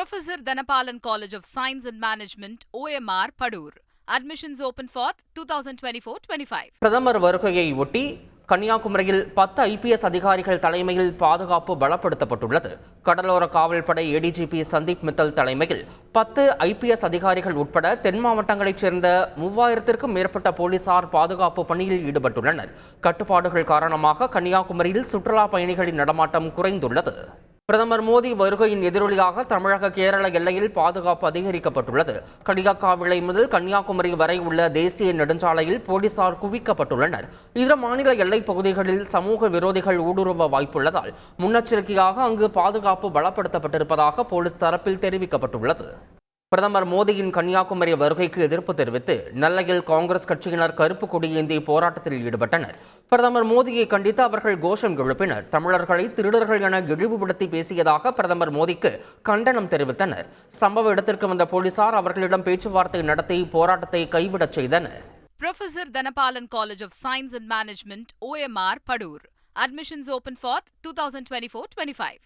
Professor Dhanapalan College of Science and Management, OMR, Padur. Admissions open for 2024-25. பிரதமர் வருகையை ஒட்டி கன்னியாகுமரியில் 10 IPS அதிகாரிகள் தலைமையில் பாதுகாப்பு பலப்படுத்தப்பட்டுள்ளது. கடலோர காவல்படை ADGP சந்தீப் மித்தல் தலைமையில் 10 IPS அதிகாரிகள் உட்பட தென் மாவட்டங்களைச் சேர்ந்த 3000க்கும் மேற்பட்ட போலீசார் பாதுகாப்பு பணியில் ஈடுபட்டுள்ளனர். கட்டுப்பாடுகள் காரணமாக கன்னியாகுமரியில் சுற்றுலா பயணிகளின் நடமாட்டம் குறைந்துள்ளது. பிரதமர் மோடி வருகையின் எதிரொலியாக தமிழக கேரள எல்லையில் பாதுகாப்பு அதிகரிக்கப்பட்டுள்ளது. கடிகாக்காவிளை முதல் கன்னியாகுமரி வரை உள்ள தேசிய நெடுஞ்சாலையில் போலீசார் குவிக்கப்பட்டுள்ளனர். இதர மாநில எல்லைப் பகுதிகளில் சமூக விரோதிகள் ஊடுருவ வாய்ப்புள்ளதால் முன்னெச்சரிக்கையாக அங்கு பாதுகாப்பு பலப்படுத்தப்பட்டிருப்பதாக போலீஸ் தரப்பில் தெரிவிக்கப்பட்டுள்ளது. பிரதமர் மோடியின் கன்னியாகுமரி வருகைக்கு எதிர்ப்பு தெரிவித்து நெல்லையில் காங்கிரஸ் கட்சியினர் கருப்பு கொடியேந்தி போராட்டத்தில் ஈடுபட்டனர். பிரதமர் மோடியை கண்டித்து அவர்கள் கோஷம் எழுப்பினர். தமிழர்களை திருடர்கள் என இழிவுபடுத்தி பேசியதாக பிரதமர் மோடிக்கு கண்டனம் தெரிவித்தனர். சம்பவ இடத்திற்கு வந்த போலீசார் அவர்களிடம் பேச்சுவார்த்தை நடத்தி போராட்டத்தை கைவிடச் செய்தனர். Professor Dhanapalan College of Science and Management, OMR, Padur. Admissions open for 2024-25.